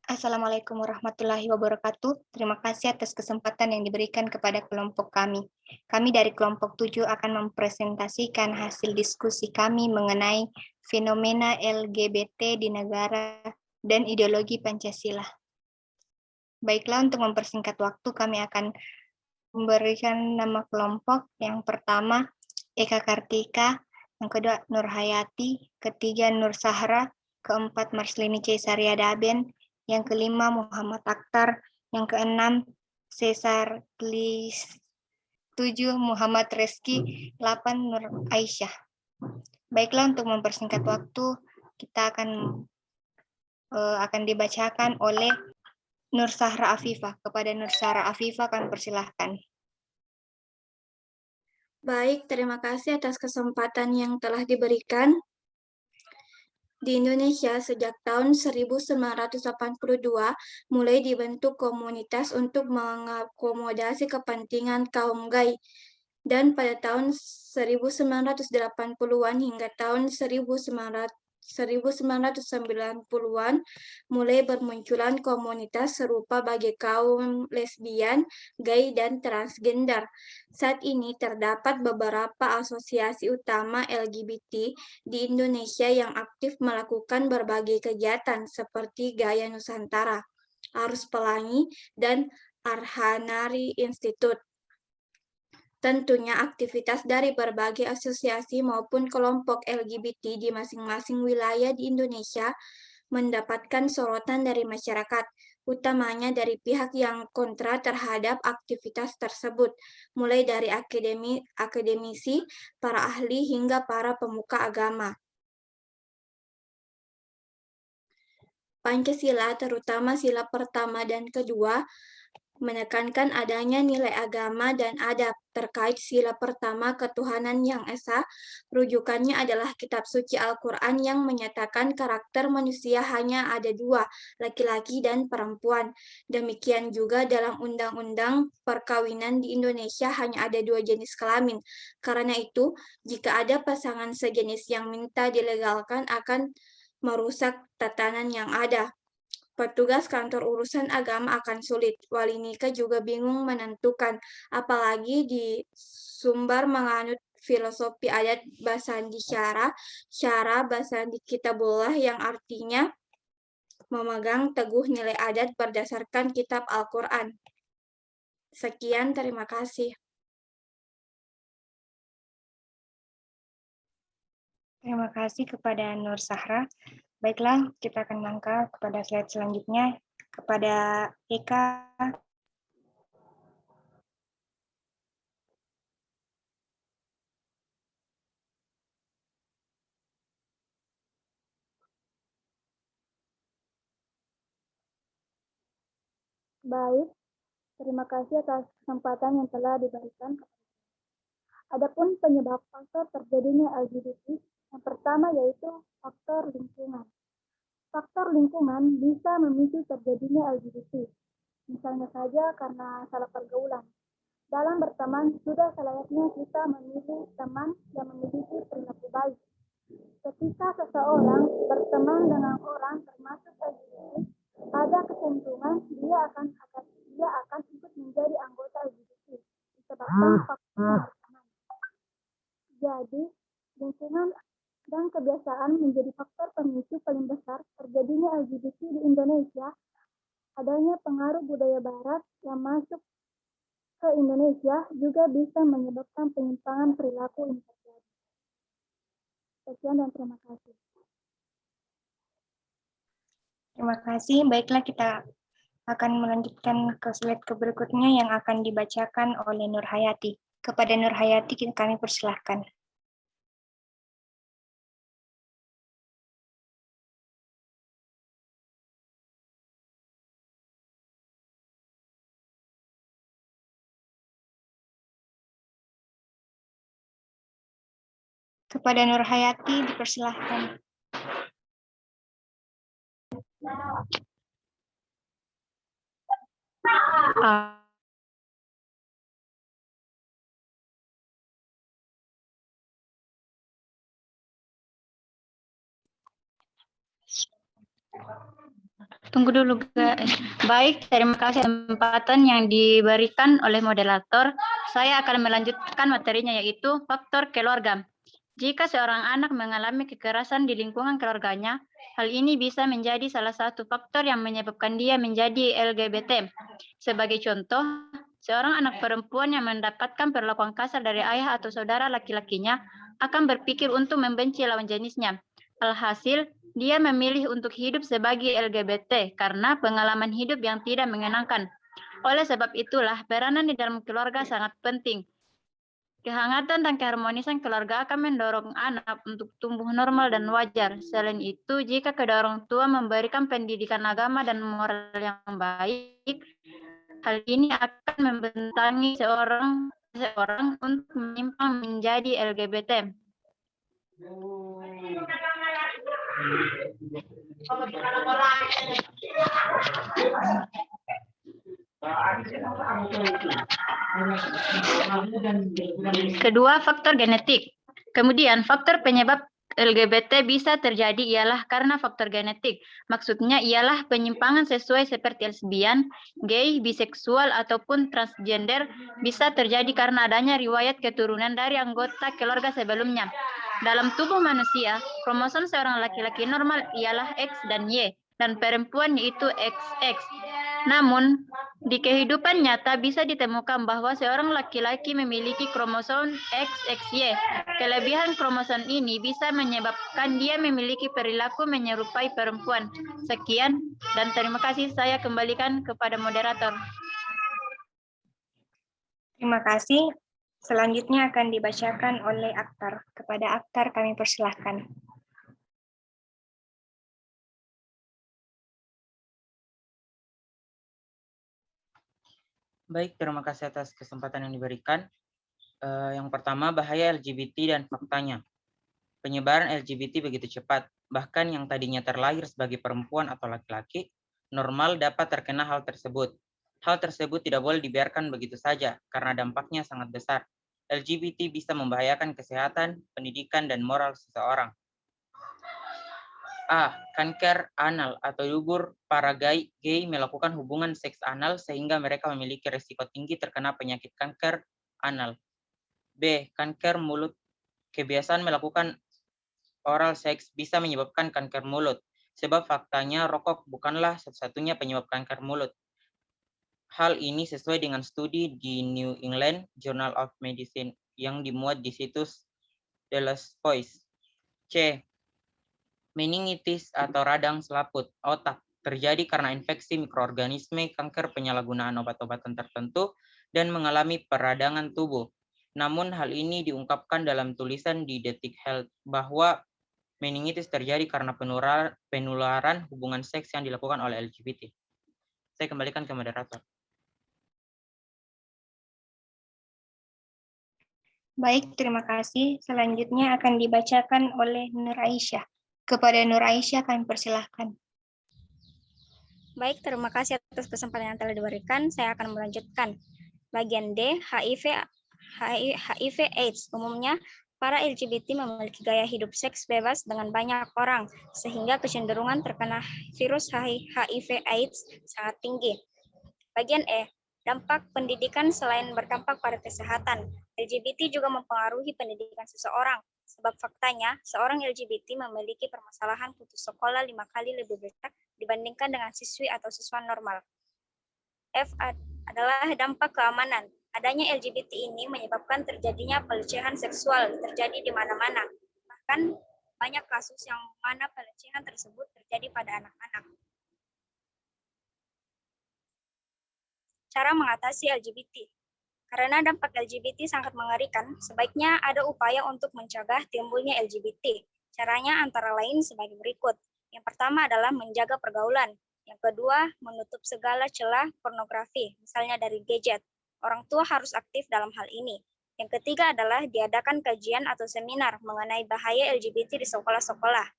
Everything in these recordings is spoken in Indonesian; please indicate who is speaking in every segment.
Speaker 1: Assalamualaikum warahmatullahi wabarakatuh. Terima kasih atas kesempatan yang diberikan kepada kelompok kami. Kami dari kelompok 7 akan mempresentasikan hasil diskusi kami mengenai fenomena LGBT di negara dan ideologi Pancasila. Baiklah, untuk mempersingkat waktu, kami akan memberikan nama kelompok. Yang pertama, Eka Kartika. Yang kedua, Nur Hayati. Ketiga, Nur Sahra. Keempat, Marslini Caisaria Daben. Yang kelima, Muhammad Akhtar. Yang keenam, Cesar Glis. 7, Muhammad Reski. 8, Nur Aisyah. Baiklah, untuk mempersingkat waktu, kita akan dibacakan oleh Nur Sahra Afifah. Kepada Nur Sahra Afifah kami persilahkan.
Speaker 2: Baik, terima kasih atas kesempatan yang telah diberikan. Di Indonesia, sejak tahun 1982, mulai dibentuk komunitas untuk mengakomodasi kepentingan kaum gay. Dan pada tahun 1980-an hingga tahun 1990-an mulai bermunculan komunitas serupa bagi kaum lesbian, gay, dan transgender. Saat ini terdapat beberapa asosiasi utama LGBT di Indonesia yang aktif melakukan berbagai kegiatan seperti Gaya Nusantara, Arus Pelangi, dan Arhanari Institute. Tentunya aktivitas dari berbagai asosiasi maupun kelompok LGBT di masing-masing wilayah di Indonesia mendapatkan sorotan dari masyarakat, utamanya dari pihak yang kontra terhadap aktivitas tersebut, mulai dari akademisi, para ahli, hingga para pemuka agama. Pancasila, terutama sila pertama dan kedua, menekankan adanya nilai agama dan adab. Terkait sila pertama, ketuhanan yang esa, rujukannya adalah kitab suci Al-Quran yang menyatakan karakter manusia hanya ada dua, laki-laki dan perempuan. Demikian juga dalam undang-undang perkawinan di Indonesia hanya ada dua jenis kelamin. Karena itu, jika ada pasangan sejenis yang minta dilegalkan akan merusak tatanan yang ada. Petugas kantor urusan agama akan sulit. Wali nikah juga bingung menentukan, apalagi di Sumbar menganut filosofi adat Basandi Syara Basandi Kitabullah yang artinya memegang teguh nilai adat berdasarkan kitab Al-Quran. Sekian, terima kasih.
Speaker 1: Terima kasih kepada Nur Sahra. Baiklah, kita akan langkah kepada slide selanjutnya. Kepada Eka.
Speaker 3: Baik, terima kasih atas kesempatan yang telah diberikan. Adapun penyebab faktor terjadinya LGBT, yang pertama yaitu faktor lingkungan. Faktor lingkungan bisa memicu terjadinya LGBT. Misalnya saja karena salah pergaulan. Dalam berteman, sudah selayaknya kita memilih teman yang memiliki perilaku baik. Ketika seseorang berteman dengan orang termasuk LGBT, ada kecenderungan dia akan ikut menjadi anggota LGBT disebabkan faktor berteman. Jadi, lingkungan dan kebiasaan menjadi faktor pemicu paling besar terjadinya LGBT di Indonesia. Adanya pengaruh budaya barat yang masuk ke Indonesia juga bisa menyebabkan penyimpangan perilaku ini terjadi. Sekian dan terima kasih.
Speaker 1: Terima kasih. Baiklah, kita akan melanjutkan ke slide berikutnya yang akan dibacakan oleh Nur Hayati. Kepada Nur Hayati kami persilahkan. Kepada Nur Hayati dipersilahkan.
Speaker 4: Tunggu dulu, guys. Baik, terima kasih kesempatan yang diberikan oleh moderator. Saya akan melanjutkan materinya, yaitu faktor keluarga. Jika seorang anak mengalami kekerasan di lingkungan keluarganya, hal ini bisa menjadi salah satu faktor yang menyebabkan dia menjadi LGBT. Sebagai contoh, seorang anak perempuan yang mendapatkan perlakuan kasar dari ayah atau saudara laki-lakinya akan berpikir untuk membenci lawan jenisnya. Alhasil, dia memilih untuk hidup sebagai LGBT karena pengalaman hidup yang tidak menyenangkan. Oleh sebab itulah, peranan di dalam keluarga sangat penting. Kehangatan dan keharmonisan keluarga akan mendorong anak untuk tumbuh normal dan wajar. Selain itu, jika kedua orang tua memberikan pendidikan agama dan moral yang baik, hal ini akan membentangi seorang untuk menyimpang menjadi LGBT. Kedua, faktor genetik. Kemudian, faktor penyebab LGBT bisa terjadi ialah karena faktor genetik. Maksudnya ialah penyimpangan sesuai seperti lesbian, gay, biseksual, ataupun transgender bisa terjadi karena adanya riwayat keturunan dari anggota keluarga sebelumnya. Dalam tubuh manusia, kromosom seorang laki-laki normal ialah X dan Y, dan perempuan yaitu XX. Namun, di kehidupan nyata bisa ditemukan bahwa seorang laki-laki memiliki kromosom XXY. Kelebihan kromosom ini bisa menyebabkan dia memiliki perilaku menyerupai perempuan. Sekian, dan terima kasih. Saya kembalikan kepada moderator.
Speaker 1: Terima kasih. Selanjutnya akan dibacakan oleh Akhtar. Kepada Akhtar kami persilahkan.
Speaker 5: Baik, terima kasih atas kesempatan yang diberikan. Yang pertama, bahaya LGBT dan faktanya. Penyebaran LGBT begitu cepat, bahkan yang tadinya terlahir sebagai perempuan atau laki-laki, normal dapat terkena hal tersebut. Hal tersebut tidak boleh dibiarkan begitu saja, karena dampaknya sangat besar. LGBT bisa membahayakan kesehatan, pendidikan, dan moral seseorang. A. Kanker anal atau dubur. Para gay melakukan hubungan seks anal sehingga mereka memiliki risiko tinggi terkena penyakit kanker anal. B. Kanker mulut. Kebiasaan melakukan oral seks bisa menyebabkan kanker mulut, sebab faktanya rokok bukanlah satu-satunya penyebab kanker mulut. Hal ini sesuai dengan studi di New England Journal of Medicine yang dimuat di situs The Last Voice. C. Meningitis atau radang selaput otak terjadi karena infeksi mikroorganisme, kanker, penyalahgunaan obat-obatan tertentu, dan mengalami peradangan tubuh. Namun hal ini diungkapkan dalam tulisan di Detik Health bahwa meningitis terjadi karena penularan hubungan seks yang dilakukan oleh LGBT. Saya kembalikan ke moderator.
Speaker 1: Baik, terima kasih. Selanjutnya akan dibacakan oleh Nur Aisyah. Kepada Nur Aisyah kami persilahkan.
Speaker 6: Baik, terima kasih atas kesempatan yang telah diberikan. Saya akan melanjutkan. Bagian D, HIV AIDS. Umumnya, para LGBT memiliki gaya hidup seks bebas dengan banyak orang, sehingga kecenderungan terkena virus HIV AIDS sangat tinggi. Bagian E, dampak pendidikan selain berdampak pada kesehatan. LGBT juga mempengaruhi pendidikan seseorang, sebab faktanya seorang LGBT memiliki permasalahan putus sekolah 5 kali lebih besar dibandingkan dengan siswi atau siswa normal. F adalah dampak keamanan. Adanya LGBT ini menyebabkan terjadinya pelecehan seksual terjadi di mana-mana. Bahkan banyak kasus yang mana pelecehan tersebut terjadi pada anak-anak. Cara mengatasi LGBT. Karena dampak LGBT sangat mengerikan, sebaiknya ada upaya untuk mencegah timbulnya LGBT. Caranya antara lain sebagai berikut. Yang pertama adalah menjaga pergaulan. Yang kedua, menutup segala celah pornografi, misalnya dari gadget. Orang tua harus aktif dalam hal ini. Yang ketiga adalah diadakan kajian atau seminar mengenai bahaya LGBT di sekolah-sekolah.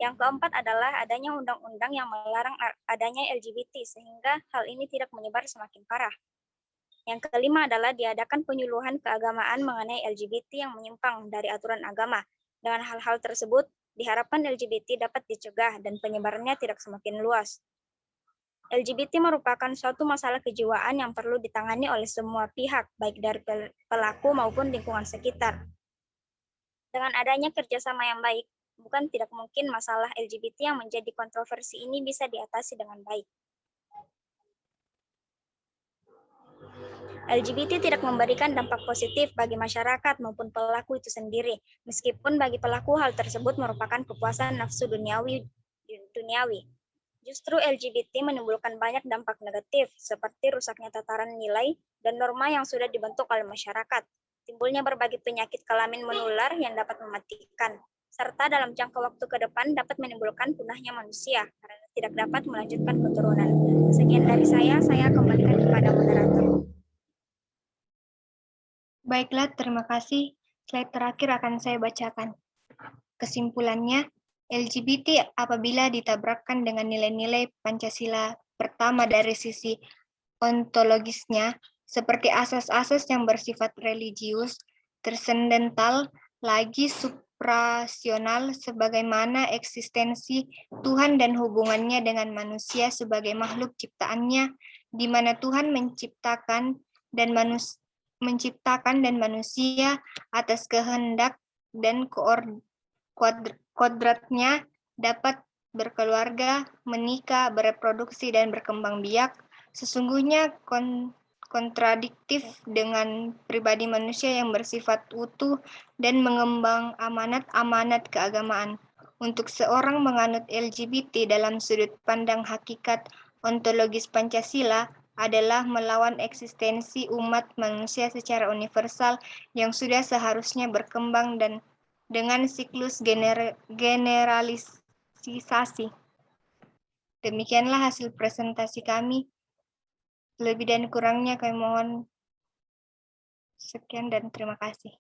Speaker 6: Yang keempat adalah adanya undang-undang yang melarang adanya LGBT sehingga hal ini tidak menyebar semakin parah. Yang kelima adalah diadakan penyuluhan keagamaan mengenai LGBT yang menyimpang dari aturan agama. Dengan hal-hal tersebut Diharapkan LGBT dapat dicegah dan penyebarannya tidak semakin luas. LGBT merupakan suatu masalah kejiwaan yang perlu ditangani oleh semua pihak, baik dari pelaku maupun lingkungan sekitar. Dengan adanya kerjasama yang baik, bukan tidak mungkin masalah LGBT yang menjadi kontroversi ini bisa diatasi dengan baik. LGBT tidak memberikan dampak positif bagi masyarakat maupun pelaku itu sendiri, meskipun bagi pelaku hal tersebut merupakan kepuasan nafsu duniawi. Justru LGBT menimbulkan banyak dampak negatif, seperti rusaknya tataran nilai dan norma yang sudah dibentuk oleh masyarakat, timbulnya berbagai penyakit kelamin menular yang dapat mematikan, serta dalam jangka waktu ke depan dapat menimbulkan punahnya manusia karena tidak dapat melanjutkan keturunan. Sekian dari saya kembalikan kepada moderator.
Speaker 1: Baiklah, terima kasih. Slide terakhir akan saya bacakan. Kesimpulannya, LGBT apabila ditabrakkan dengan nilai-nilai Pancasila pertama dari sisi ontologisnya, seperti asas-asas yang bersifat religius, tersendental, lagi suprasional sebagaimana eksistensi Tuhan dan hubungannya dengan manusia sebagai makhluk ciptaannya, di mana Tuhan menciptakan dan manusia atas kehendak dan kodratnya dapat berkeluarga, menikah, bereproduksi, dan berkembang biak, sesungguhnya kontradiktif dengan pribadi manusia yang bersifat utuh dan mengembang amanat-amanat keagamaan. Untuk seorang menganut LGBT dalam sudut pandang hakikat ontologis Pancasila adalah melawan eksistensi umat manusia secara universal yang sudah seharusnya berkembang dan dengan siklus generalisasi. Demikianlah hasil presentasi kami. Lebih dan kurangnya kami mohon sekian dan terima kasih.